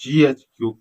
GHQ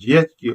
GHQ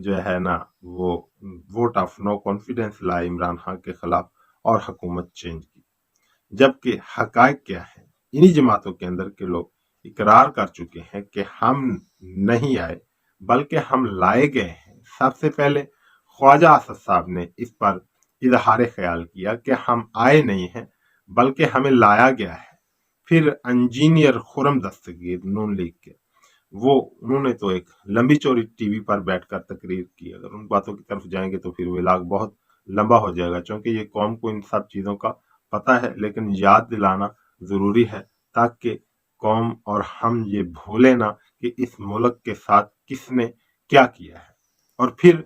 جو ہے نا وہ ووٹ آف نو کانفیڈنس لائے عمران خان کے خلاف اور حکومت چینج کی، جبکہ حقائق کیا ہے؟ انہی جماعتوں کے اندر کے لوگ اقرار کر چکے ہیں کہ ہم نہیں آئے بلکہ ہم لائے گئے ہیں۔ سب سے پہلے خواجہ اسد صاحب نے اس پر اظہار خیال کیا کہ ہم آئے نہیں ہیں بلکہ ہمیں لایا گیا ہے۔ پھر انجینئر خرم دستگیر نون لیگ کے انہوں نے تو ایک لمبی چوڑی ٹی وی پر بیٹھ کر تقریر کی، اگر ان باتوں کی طرف جائیں گے تو پھر ولاگ بہت لمبا ہو جائے گا، چونکہ یہ قوم کو ان سب چیزوں کا پتہ ہے، لیکن یاد دلانا ضروری ہے تاکہ قوم اور ہم یہ بھولے نہ کہ اس ملک کے ساتھ کس نے کیا کیا ہے۔ اور پھر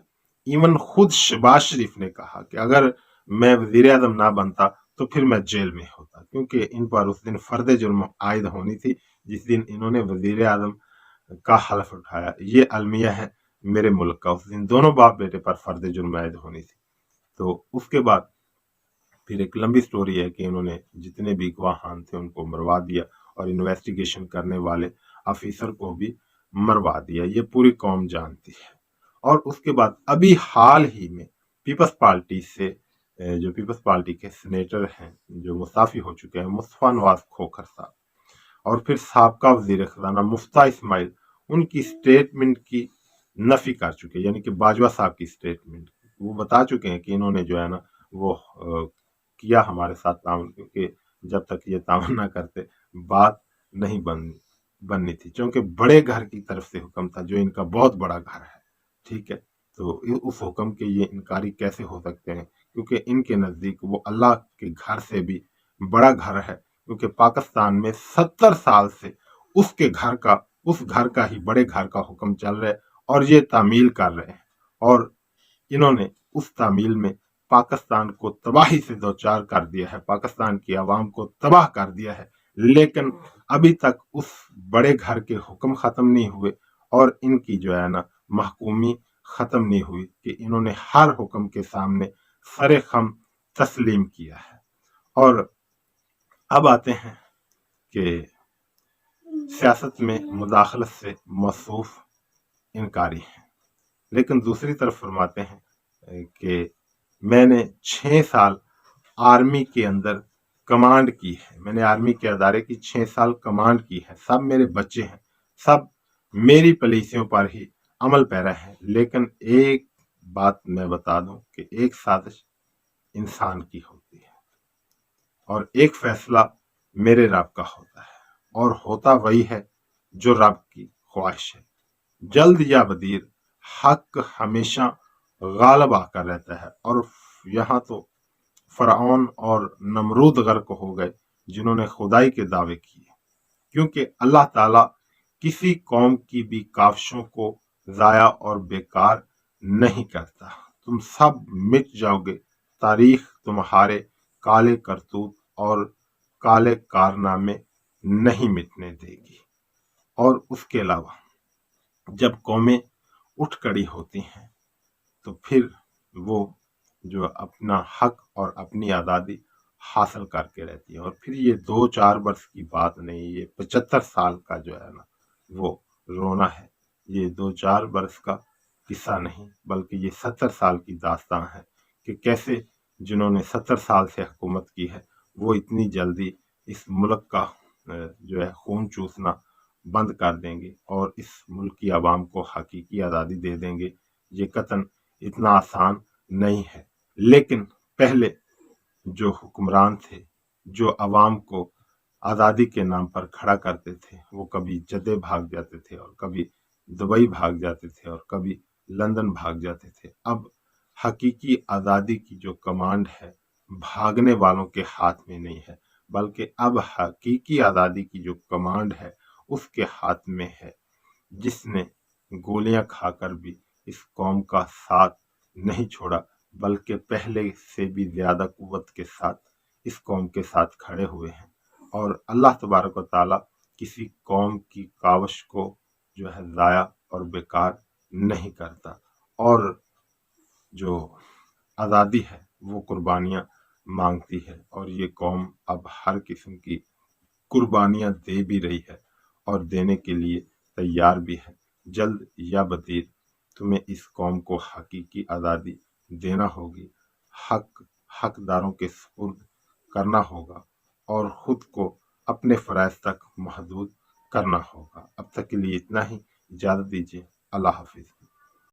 ایون خود شہباز شریف نے کہا کہ اگر میں وزیر اعظم نہ بنتا تو پھر میں جیل میں ہوتا، کیونکہ ان پر اس دن فرد جرم عائد ہونی تھی جس دن انہوں نے وزیر اعظم کا حلف اٹھایا۔ یہ المیہ ہے میرے ملک کا، اس دن دونوں باپ بیٹے پر فرد جرم عائد ہونی تھی۔ تو اس کے بعد پھر ایک لمبی سٹوری ہے کہ انہوں نے جتنے بھی گواہان تھے ان کو مروا دیا اور انویسٹیگیشن کرنے والے آفیسر کو بھی مروا دیا، یہ پوری قوم جانتی ہے۔ اور اس کے بعد ابھی حال ہی میں پیپلز پارٹی سے جو پیپلز پارٹی کے سینیٹر ہیں جو مستعفی ہو چکے ہیں، مصطفیٰ نواز کھوکھر صاحب، اور پھر سابقہ وزیر خزانہ مفتاح اسماعیل، ان کی سٹیٹمنٹ کی نفی کر چکے، یعنی کہ باجوہ صاحب کی سٹیٹمنٹ وہ بتا چکے ہیں کہ انہوں نے جو ہے نا وہ کیا ہمارے ساتھ تعاون، کیونکہ جب تک یہ تعاون نہ کرتے بات نہیں بننی تھی، چونکہ بڑے گھر کی طرف سے حکم تھا جو ان کا بہت بڑا گھر ہے، ٹھیک ہے۔ تو اس حکم کے یہ انکاری کیسے ہو سکتے ہیں، کیونکہ ان کے نزدیک وہ اللہ کے گھر سے بھی بڑا گھر ہے، کیونکہ پاکستان میں 70 سال سے اس گھر کا ہی بڑے گھر کا حکم چل رہا ہے اور یہ تعمیل کر رہے ہیں، اور انہوں نے اس تعمیل میں پاکستان کو تباہی سے دوچار کر دیا ہے، پاکستان کی عوام کو تباہ کر دیا ہے، لیکن ابھی تک اس بڑے گھر کے حکم ختم نہیں ہوئے اور ان کی جو ہے نا محکومی ختم نہیں ہوئی کہ انہوں نے ہر حکم کے سامنے سر خم تسلیم کیا ہے۔ اور اب آتے ہیں کہ سیاست میں مداخلت سے موصوف انکاری ہیں، لیکن دوسری طرف فرماتے ہیں کہ میں نے 6 سال آرمی کے اندر کمانڈ کی ہے، میں نے آرمی کے ادارے کی 6 سال کمانڈ کی ہے، سب میرے بچے ہیں، سب میری پالیسیوں پر ہی عمل پیرا ہے، لیکن ایک بات میں بتا دوں کہ ایک سازش انسان کی ہوتی ہے اور ایک فیصلہ میرے رب کا ہوتا ہے، اور ہوتا وہی ہے جو رب کی خواہش ہے، جلد یا بدیر حق ہمیشہ غالب آ کر رہتا ہے۔ اور یہاں تو فرعون اور نمرود غرق ہو گئے جنہوں نے خدائی کے دعوے کیے، کیونکہ اللہ تعالیٰ کسی قوم کی بھی کاوشوں کو ضائع اور بیکار نہیں کرتا، تم سب مٹ جاؤ گے، تاریخ تمہارے کالے کرتوت اور کالے کارنامے نہیں مٹنے دے گی۔ اور اس کے علاوہ جب قومیں اٹھ کھڑی ہوتی ہیں تو پھر وہ جو اپنا حق اور اپنی آزادی حاصل کر کے رہتی ہے، اور پھر یہ 2-4 برس کی بات نہیں، یہ 75 سال کا جو ہے نا وہ رونا ہے، یہ 2-4 برس کا قصہ نہیں بلکہ یہ 70 سال کی داستان ہے کہ کیسے جنہوں نے 70 سال سے حکومت کی ہے وہ اتنی جلدی اس ملک کا جو ہے خون چوسنا بند کر دیں گے اور اس ملک کی عوام کو حقیقی آزادی دے دیں گے۔ یہ قطعاً اتنا آسان نہیں ہے، لیکن پہلے جو حکمران تھے جو عوام کو آزادی کے نام پر کھڑا کرتے تھے وہ کبھی جدے بھاگ جاتے تھے اور کبھی دبئی بھاگ جاتے تھے اور کبھی لندن بھاگ جاتے تھے۔ اب حقیقی آزادی کی جو کمانڈ ہے بھاگنے والوں کے ہاتھ میں نہیں ہے، بلکہ اب حقیقی آزادی کی جو کمانڈ ہے اس کے ہاتھ میں ہے، جس نے گولیاں کھا کر بھی اس قوم کا ساتھ نہیں چھوڑا بلکہ پہلے سے بھی زیادہ قوت کے ساتھ اس قوم کے ساتھ کھڑے ہوئے ہیں۔ اور اللہ تبارک و تعالیٰ کسی قوم کی کاوش کو جو ہے ضائع اور بیکار نہیں کرتا، اور جو آزادی ہے وہ قربانیاں مانگتی ہے، اور یہ قوم اب ہر قسم کی قربانیاں دے بھی رہی ہے اور دینے کے لیے تیار بھی ہے۔ جلد یا بدیر تمہیں اس قوم کو حقیقی آزادی دینا ہوگی، حقداروں کے سپرد کرنا ہوگا اور خود کو اپنے فرائض تک محدود کرنا ہوگا۔ اب تک کے لیے اتنا ہی، اجازت دیجیے، اللہ حافظ۔